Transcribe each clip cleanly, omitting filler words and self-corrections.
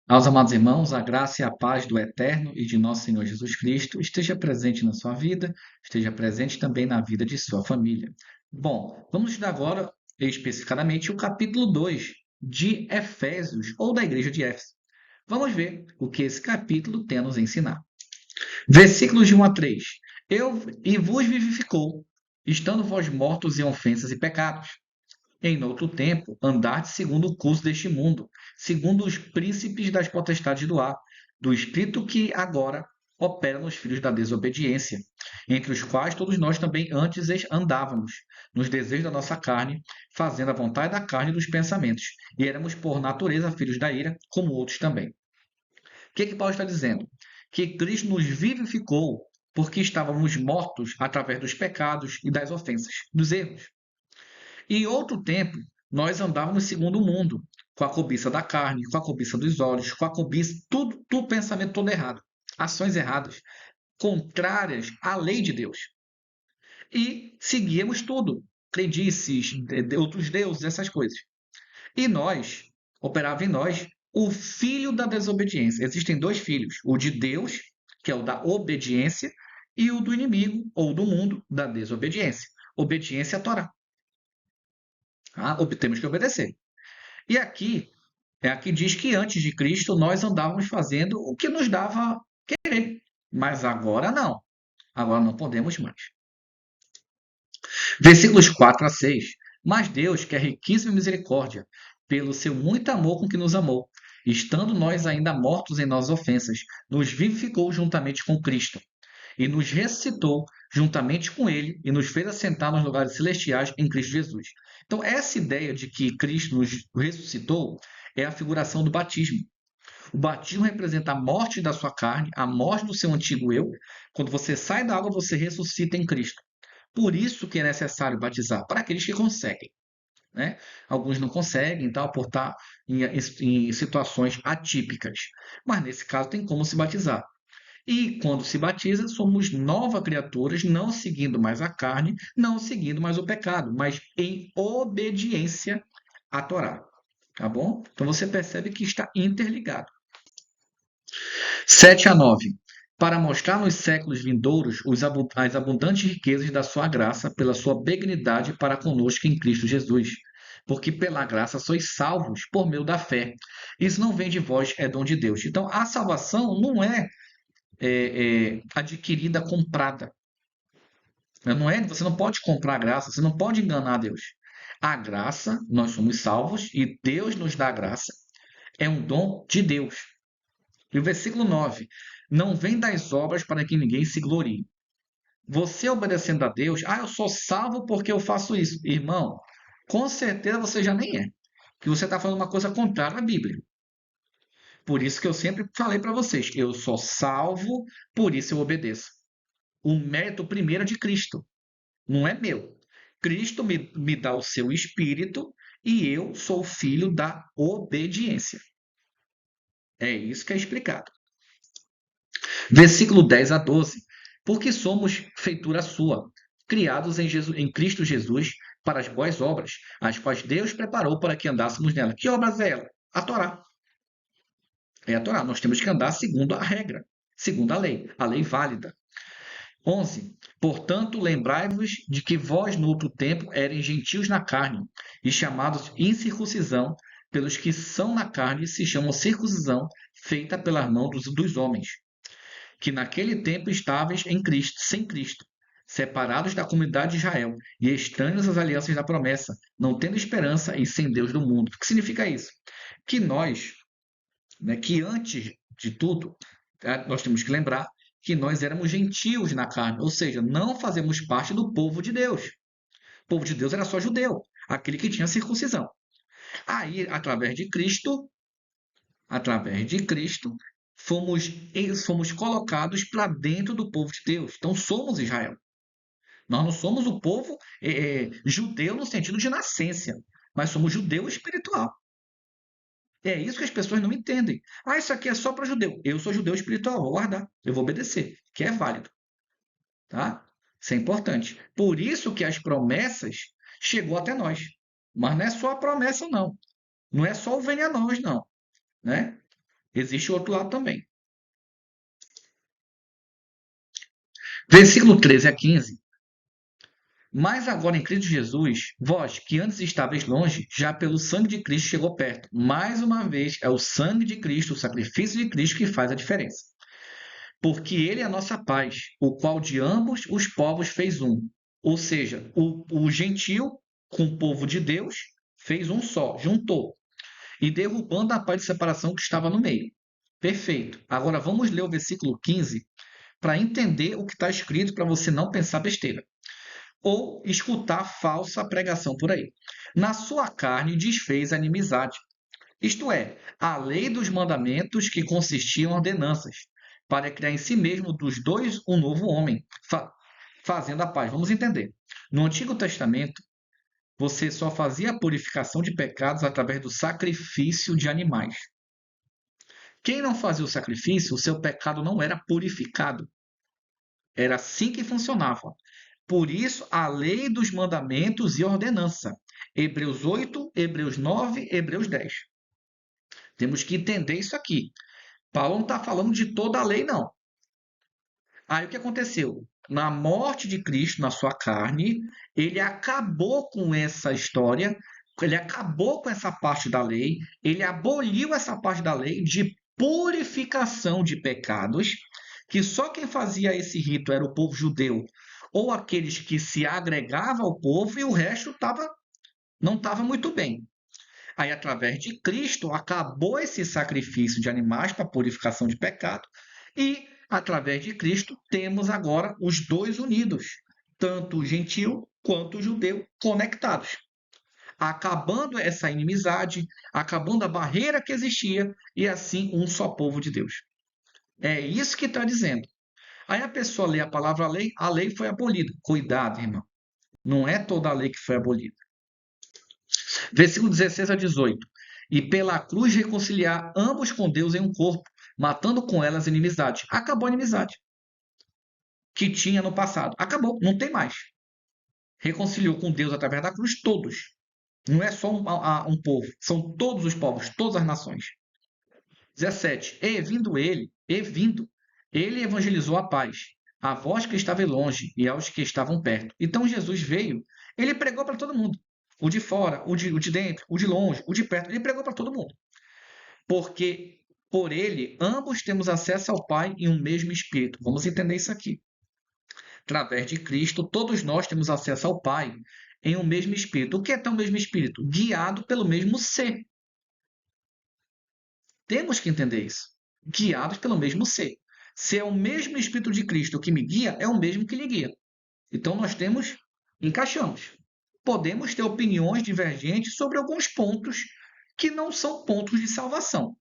Aos amados irmãos, a graça e a paz do Eterno e de nosso Senhor Jesus Cristo esteja presente na sua vida, esteja presente também na vida de sua família. Bom, vamos estudar agora especificamente o capítulo 2 de Efésios, ou da igreja de Éfeso. Vamos ver o que esse capítulo tem a nos ensinar. Versículos de 1 a 3. E vos vivificou, estando vós mortos em ofensas e pecados. Em outro tempo, andastes segundo o curso deste mundo, segundo os príncipes das potestades do ar, do espírito que agora opera nos filhos da desobediência, entre os quais todos nós também antes andávamos, nos desejos da nossa carne, fazendo a vontade da carne e dos pensamentos, e éramos por natureza filhos da ira, como outros também. O que Paulo está dizendo? Que Cristo nos vivificou porque estávamos mortos através dos pecados e das ofensas, dos erros. E em outro tempo, nós andávamos segundo o mundo, com a cobiça da carne, com a cobiça dos olhos, com a cobiça, tudo pensamento todo errado, ações erradas, contrárias à lei de Deus. E seguíamos tudo, crendices, outros deuses, essas coisas. E operava em nós, o filho da desobediência. Existem dois filhos, o de Deus, que é o da obediência, e o do inimigo, ou do mundo, da desobediência. Obediência à Torá. Temos que obedecer. E aqui diz que antes de Cristo nós andávamos fazendo o que nos dava querer, mas agora não. Agora não podemos mais. Versículos 4 a 6. Mas Deus, que é riquíssimo em misericórdia, pelo seu muito amor com que nos amou, estando nós ainda mortos em nossas ofensas, nos vivificou juntamente com Cristo e nos ressuscitou juntamente com ele e nos fez assentar nos lugares celestiais em Cristo Jesus. Então, essa ideia de que Cristo nos ressuscitou é a figuração do batismo. O batismo representa a morte da sua carne, a morte do seu antigo eu. Quando você sai da água, você ressuscita em Cristo. Por isso que é necessário batizar, para aqueles que conseguem. Né? Alguns não conseguem, tal, por estar em situações atípicas. Mas nesse caso tem como se batizar. E quando se batiza, somos novas criaturas, não seguindo mais a carne, não seguindo mais o pecado, mas em obediência à Torá. Tá bom? Então você percebe que está interligado. 7 a 9. Para mostrar nos séculos vindouros as abundantes riquezas da sua graça, pela sua benignidade para conosco em Cristo Jesus. Porque pela graça sois salvos por meio da fé. Isso não vem de vós, é dom de Deus. Então a salvação não é adquirida, comprada. Não é, você não pode comprar a graça, você não pode enganar Deus. A graça, nós somos salvos e Deus nos dá a graça. É um dom de Deus. E o versículo 9: não vem das obras para que ninguém se glorie. Você obedecendo a Deus, eu sou salvo porque eu faço isso. Irmão, com certeza você já nem é. Que você está falando uma coisa contrária à Bíblia. Por isso que eu sempre falei para vocês, eu sou salvo, por isso eu obedeço. O mérito primeiro é de Cristo, não é meu. Cristo me dá o seu espírito e eu sou filho da obediência. É isso que é explicado. Versículo 10 a 12. Porque somos feitura sua, criados em Cristo Jesus para as boas obras, as quais Deus preparou para que andássemos nela. Que obras é ela? A Torá. É a Torá. Nós temos que andar segundo a regra, segundo a lei válida. 11. Portanto, lembrai-vos de que vós, no outro tempo, eres gentios na carne, e chamados incircuncisão, pelos que são na carne, se chamam circuncisão, feita pelas mãos dos homens, que naquele tempo estáveis em Cristo, sem Cristo, separados da comunidade de Israel, e estranhos às alianças da promessa, não tendo esperança e sem Deus do mundo. O que significa isso? Que nós, que antes de tudo, nós temos que lembrar que nós éramos gentios na carne, ou seja, não fazemos parte do povo de Deus. O povo de Deus era só judeu, aquele que tinha circuncisão. Aí, através de Cristo, fomos colocados para dentro do povo de Deus. Então, somos Israel. Nós não somos o povo judeu no sentido de nascença, mas somos judeu espiritual. É isso que as pessoas não entendem. Isso aqui é só para judeu. Eu sou judeu espiritual, vou guardar, eu vou obedecer, que é válido. Tá? Isso é importante. Por isso que as promessas chegou até nós. Mas não é só a promessa, não. Não é só o venha a nós, não. Né? Existe o outro lado também. Versículo 13 a 15. Mas agora em Cristo Jesus, vós que antes estáveis longe, já pelo sangue de Cristo chegou perto. Mais uma vez, é o sangue de Cristo, o sacrifício de Cristo que faz a diferença. Porque ele é a nossa paz, o qual de ambos os povos fez um. Ou seja, o gentil com o povo de Deus fez um só, juntou. E derrubando a paz de separação que estava no meio. Perfeito. Agora vamos ler o versículo 15 para entender o que está escrito, para você não pensar besteira ou escutar falsa pregação por aí. Na sua carne desfez a inimizade, isto é, a lei dos mandamentos que consistiam em ordenanças, para criar em si mesmo dos dois um novo homem, fazendo a paz. Vamos entender. No Antigo Testamento, você só fazia a purificação de pecados através do sacrifício de animais. Quem não fazia o sacrifício, o seu pecado não era purificado. Era assim que funcionava. Por isso, a lei dos mandamentos e ordenança. Hebreus 8, Hebreus 9, Hebreus 10. Temos que entender isso aqui. Paulo não está falando de toda a lei, não. Aí o que aconteceu? Na morte de Cristo, na sua carne, ele acabou com essa história, ele acabou com essa parte da lei, ele aboliu essa parte da lei de purificação de pecados, que só quem fazia esse rito era o povo judeu ou aqueles que se agregavam ao povo e o resto não estava muito bem. Aí, através de Cristo, acabou esse sacrifício de animais para purificação de pecado e, através de Cristo, temos agora os dois unidos, tanto o gentil quanto o judeu conectados, acabando essa inimizade, acabando a barreira que existia e assim um só povo de Deus. É isso que está dizendo. Aí a pessoa lê a palavra lei, a lei foi abolida. Cuidado, irmão. Não é toda a lei que foi abolida. Versículo 16 a 18. E pela cruz reconciliar ambos com Deus em um corpo, matando com elas a inimizade. Acabou a inimizade que tinha no passado. Acabou, não tem mais. Reconciliou com Deus através da cruz todos. Não é só um povo, são todos os povos, todas as nações. 17. Ele evangelizou a paz, a vós que estavam longe e aos que estavam perto. Então Jesus veio, ele pregou para todo mundo. O de fora, o de dentro, o de longe, o de perto, ele pregou para todo mundo. Porque por ele, ambos temos acesso ao Pai em um mesmo Espírito. Vamos entender isso aqui. Através de Cristo, todos nós temos acesso ao Pai em um mesmo Espírito. O que é tão mesmo Espírito? Guiado pelo mesmo ser. Temos que entender isso. Guiados pelo mesmo ser. Se é o mesmo Espírito de Cristo que me guia, é o mesmo que lhe guia. Então nós encaixamos. Podemos ter opiniões divergentes sobre alguns pontos que não são pontos de salvação.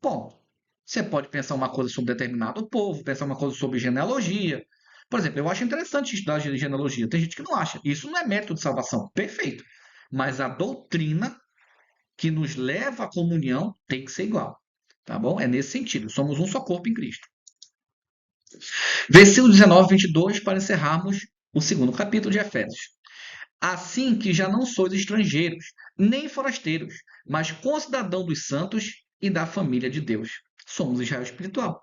Bom, você pode pensar uma coisa sobre determinado povo, pensar uma coisa sobre genealogia. Por exemplo, eu acho interessante estudar genealogia. Tem gente que não acha. Isso não é mérito de salvação. Perfeito. Mas a doutrina que nos leva à comunhão tem que ser igual. Tá bom? É nesse sentido. Somos um só corpo em Cristo. Versículo 19, 22, para encerrarmos o segundo capítulo de Efésios. Assim que já não sois estrangeiros, nem forasteiros, mas concidadãos dos santos e da família de Deus. Somos Israel espiritual.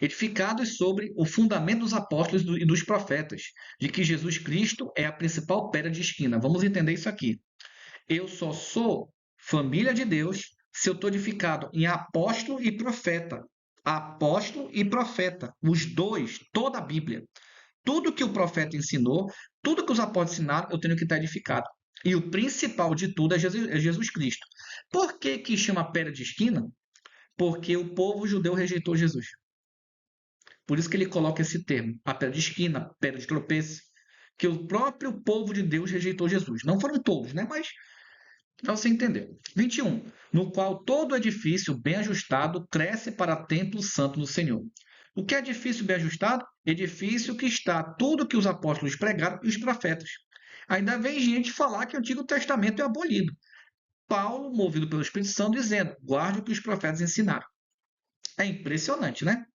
Edificados sobre o fundamento dos apóstolos e dos profetas, de que Jesus Cristo é a principal pedra de esquina. Vamos entender isso aqui. Eu só sou família de Deus se eu estou edificado em apóstolo e profeta. Apóstolo e profeta. Os dois, toda a Bíblia. Tudo que o profeta ensinou, tudo que os apóstolos ensinaram, eu tenho que estar edificado. E o principal de tudo é Jesus Cristo. Por que chama pedra de esquina? Porque o povo judeu rejeitou Jesus. Por isso que ele coloca esse termo, a pedra de esquina, pedra de tropeço, que o próprio povo de Deus rejeitou Jesus. Não foram todos, né? Mas para você entender. 21. No qual todo edifício bem ajustado cresce para templo santo do Senhor. O que é edifício bem ajustado? Edifício que está tudo que os apóstolos pregaram e os profetas. Ainda vem gente falar que o Antigo Testamento é abolido. Paulo, movido pelo Espírito Santo, dizendo: guarde o que os profetas ensinaram. É impressionante, né?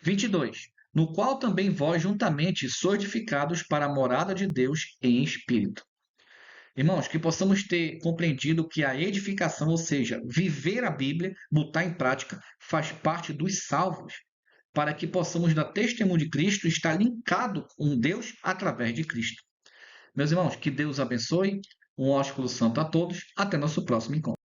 22. No qual também vós juntamente sois edificados para a morada de Deus em espírito. Irmãos, que possamos ter compreendido que a edificação, ou seja, viver a Bíblia, botar em prática, faz parte dos salvos, para que possamos dar testemunho de Cristo e estar linkado com Deus através de Cristo. Meus irmãos, que Deus abençoe. Um ósculo santo a todos. Até nosso próximo encontro.